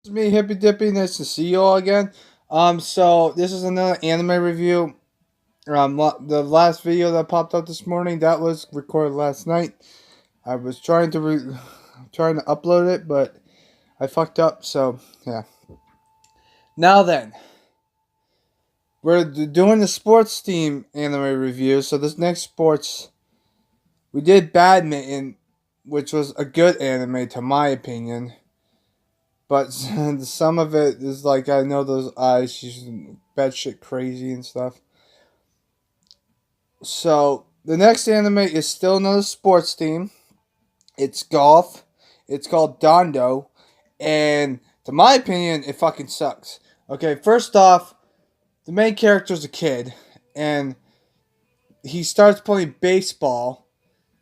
It's me, Hippy Dippy. Nice to see you all again. So this is another anime review. The last video that popped up this morning that was recorded last night. I was trying to upload it, but I fucked up. So yeah. Now then, we're doing the sports team anime review. So this next sports, we did badminton, which was a good anime to my opinion. But some of it is like I know those eyes. She's bad shit crazy and stuff. So the next anime is still another sports team. It's golf. It's called Dondo, and to my opinion, it fucking sucks. Okay, first off, the main character is a kid, and he starts playing baseball.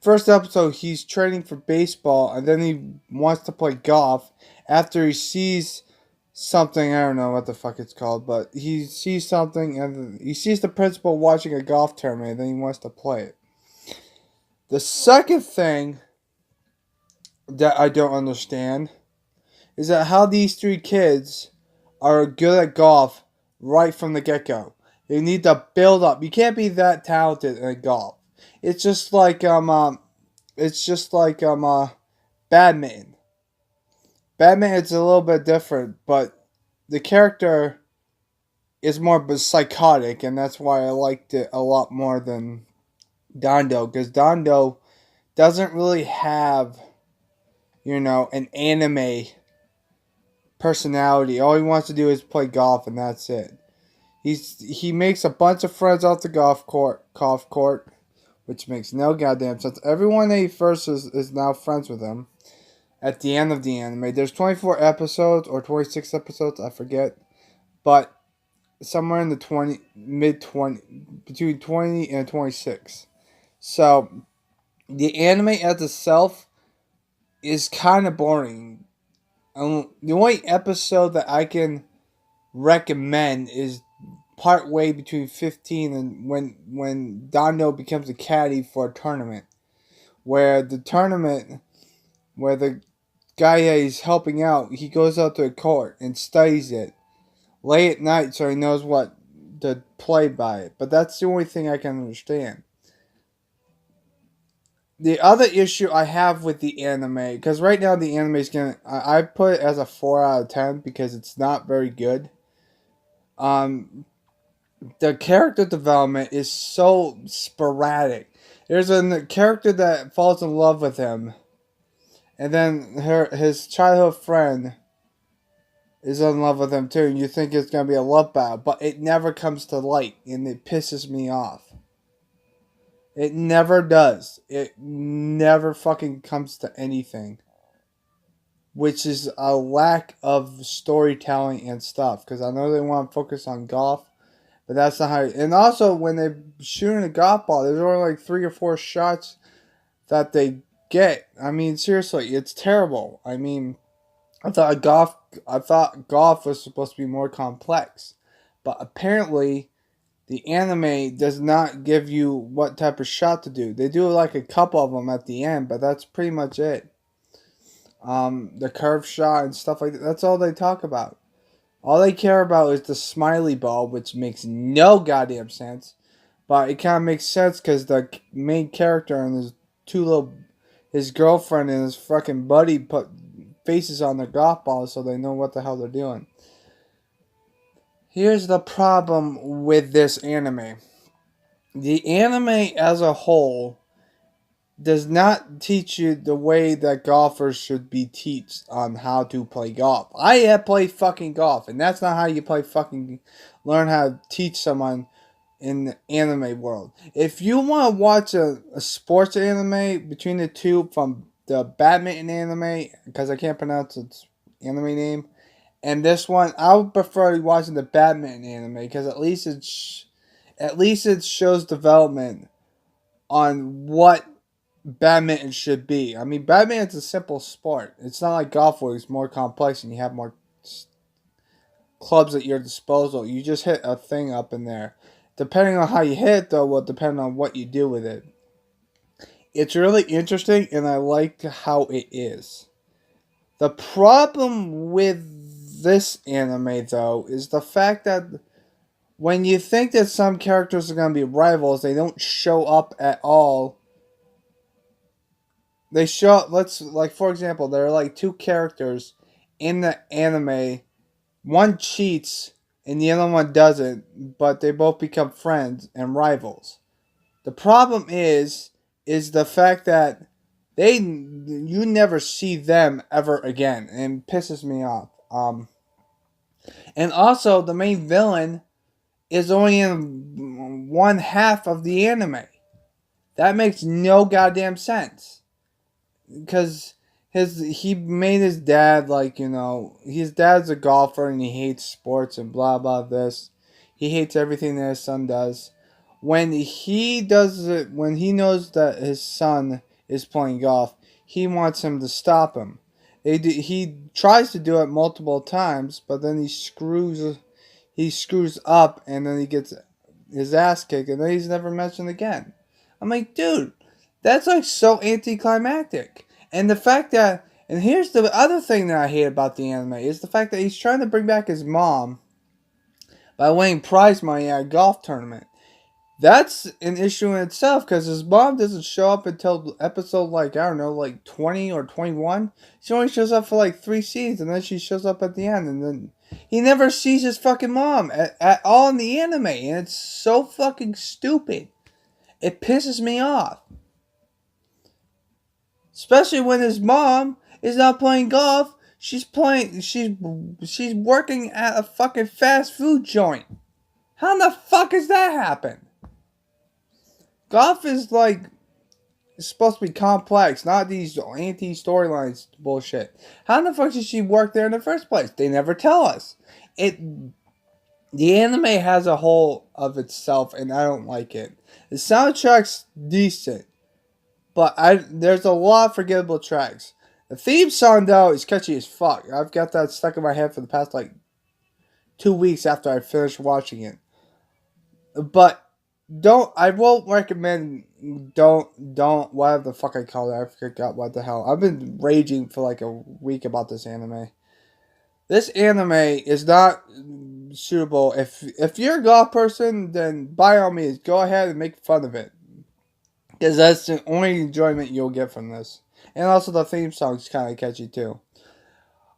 First episode, he's training for baseball, and then he wants to play golf after he sees something. I don't know what the fuck it's called, but he sees something, and he sees the principal watching a golf tournament, and then he wants to play it. The second thing that I don't understand is that how these three kids are good at golf right from the get go. They need to build up. You can't be that talented at golf. It's just like badminton. Badminton's a little bit different, but the character is more psychotic, and that's why I liked it a lot more than Dondo, because Dondo doesn't really have, an anime personality. All he wants to do is play golf, and that's it. He makes a bunch of friends off the golf court, which makes no goddamn sense. Everyone that he first is now friends with him. At the end of the anime, there's 24 episodes or 26 episodes, I forget, but somewhere in the 20 mid 20 between 20 and 26. So the anime as itself is kind of boring. The only episode that I can recommend is part way between 15 and when Dondo becomes a caddy for a tournament, where the guy that he's helping out, he goes out to a court and studies it late at night so he knows what to play by it. But that's the only thing I can understand. The other issue I have with the anime, because right now the anime is gonna, I put it as a 4 out of 10 because it's not very good. Um, the character development is so sporadic. There's a character that falls in love with him, and then his childhood friend is in love with him too, and you think it's gonna be a love battle, but it never comes to light, and it pisses me off. It never does. It never fucking comes to anything, which is a lack of storytelling and stuff. Because I know they want to focus on golf, but that's not how. And also, when they shooting a golf ball, there's only like 3 or 4 shots that they get. I mean, seriously, it's terrible. I mean, I thought golf was supposed to be more complex, but apparently the anime does not give you what type of shot to do. They do like a couple of them at the end, but that's pretty much it. The curve shot and stuff like that. That's all they talk about. All they care about is the smiley ball, which makes no goddamn sense. But it kind of makes sense because the main character and his girlfriend and his fucking buddy put faces on their golf balls so they know what the hell they're doing. Here's the problem with this anime. The anime as a whole does not teach you the way that golfers should be taught on how to play golf. I have played fucking golf, and that's not how you learn how to teach someone in the anime world. If you want to watch a sports anime between the two, from the badminton anime, because I can't pronounce its anime name, and this one, I would prefer watching the badminton anime because at least it shows development on what badminton should be. I mean, badminton's a simple sport. It's not like golf where it's more complex and you have more clubs at your disposal. You just hit a thing up in there. Depending on how you hit it, though, will depend on what you do with it. It's really interesting, and I like how it is. The problem with this anime though is the fact that when you think that some characters are going to be rivals, they don't show up at all. They show up, let's, like, for example, there are like two characters in the anime. One cheats and the other one doesn't, but they both become friends and rivals. The problem is the fact that you never see them ever again, and it pisses me off. And also the main villain is only in one half of the anime. That makes no goddamn sense. Because he made his dad, like, his dad's a golfer and he hates sports and blah blah this. He hates everything that his son does. When he does it, when he knows that his son is playing golf, he wants him to stop him. He tries to do it multiple times, but then he screws up and then he gets his ass kicked and then he's never mentioned again. I'm like, dude, that's like so anticlimactic. And the fact that, and here's the other thing that I hate about the anime, is the fact that he's trying to bring back his mom by winning prize money at a golf tournament. That's an issue in itself because his mom doesn't show up until episode, like, I don't know, like 20 or 21. She only shows up for like 3 scenes and then she shows up at the end, and then he never sees his fucking mom at all in the anime, and it's so fucking stupid. It pisses me off. Especially when his mom is not playing golf. She's working at a fucking fast food joint. How in the fuck does that happen? Golf is like, it's supposed to be complex, not these anti-storylines bullshit. How in the fuck did she work there in the first place? They never tell us. The anime has a whole of itself, and I don't like it. The soundtrack's decent, but there's a lot of forgettable tracks. The theme song, though, is catchy as fuck. I've got that stuck in my head for the past, like, 2 weeks after I finished watching it. But I won't recommend, whatever the fuck I call it. I forgot what the hell. I've been raging for like a week about this anime. This anime is not suitable. If you're a golf person, then by all means, go ahead and make fun of it. Because that's the only enjoyment you'll get from this. And also the theme song's kind of catchy too.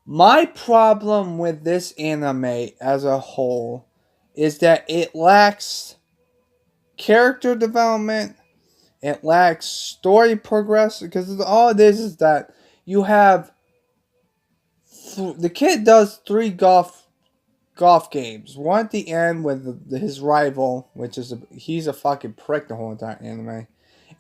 My problem with this anime as a whole is that it lacks character development. It lacks story progress. Because all it is that you have... the kid does 3 golf games. One at the end with his rival, which is he's a fucking prick the whole entire anime.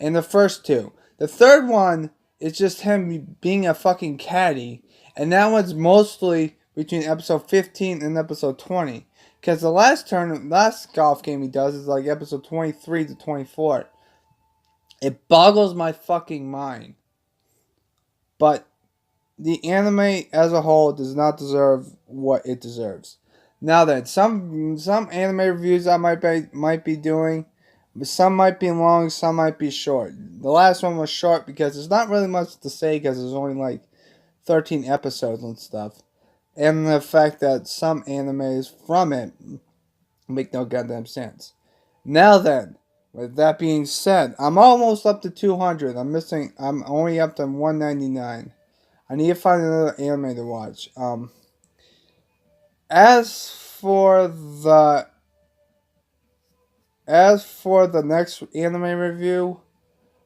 And the first 2. The third one is just him being a fucking caddy. And that one's mostly between episode 15 and episode 20. Because the last golf game he does is like episode 23 to 24. It boggles my fucking mind. But the anime as a whole does not deserve what it deserves. Now then, some anime reviews I might be doing, some might be long, some might be short. The last one was short because there's not really much to say because there's only like 13 episodes and stuff. And the fact that some animes from it make no goddamn sense. Now then, with that being said, I'm almost up to 200. I'm only up to 199. I need to find another anime to watch. As for the next anime review,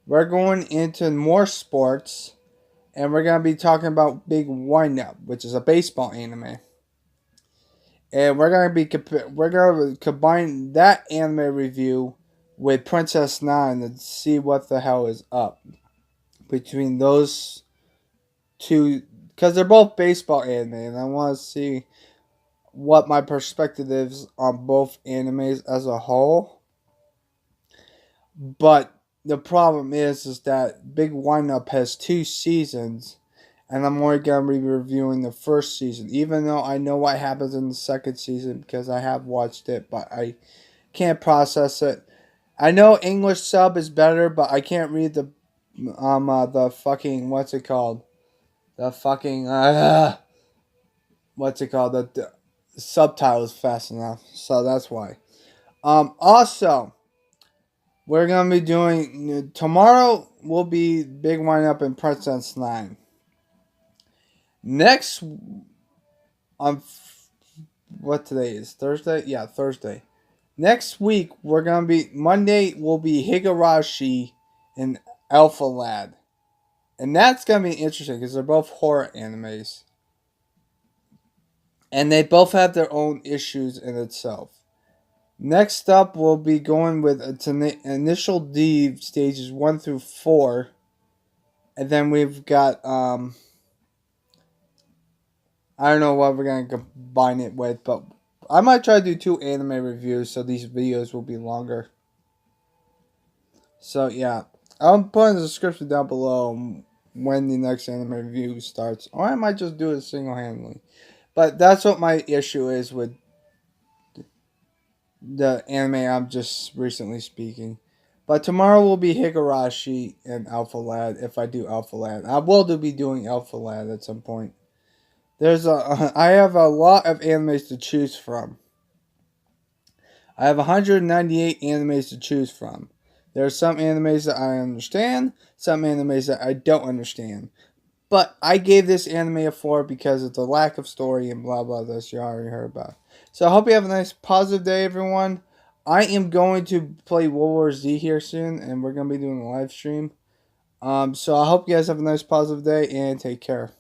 we're going into more sports, and we're gonna be talking about Big Wind Up, which is a baseball anime. And we're gonna combine that anime review with Princess Nine and see what the hell is up between those two, because they're both baseball anime, and I want to see what my perspective is on both animes as a whole. But the problem is that Big Wind Up has 2 seasons, and I'm only going to be reviewing the first season, even though I know what happens in the second season because I have watched it, but I can't process it. I know English sub is better, but I can't read the fucking, what's it called? The fucking, what's it called? The subtitles fast enough, so that's why. Also, we're gonna be doing tomorrow. Will be big wind up in Princess 9. Next on what today is Thursday? Yeah, Thursday. Next week we're gonna be Monday will be Higurashi and Alpha Lad, and that's gonna be interesting because they're both horror animes, and they both have their own issues in itself. Next up, we'll be going with initial D stages 1 through 4, and then we've got I don't know what we're gonna combine it with, but I might try to do 2 anime reviews so these videos will be longer. So yeah, I'll put in the description down below when the next anime review starts, or I might just do it single handedly. But that's what my issue is with the anime I'm just recently speaking. But tomorrow will be Higurashi and Alpha Lad if I do Alpha Lad. I will be doing Alpha Lad at some point. I have a lot of animes to choose from. I have 198 animes to choose from. There are some animes that I understand, some animes that I don't understand. But I gave this anime a 4 because of the lack of story and blah blah that you already heard about. So I hope you have a nice positive day, everyone. I am going to play World War Z here soon, and we're going to be doing a live stream. So I hope you guys have a nice positive day and take care.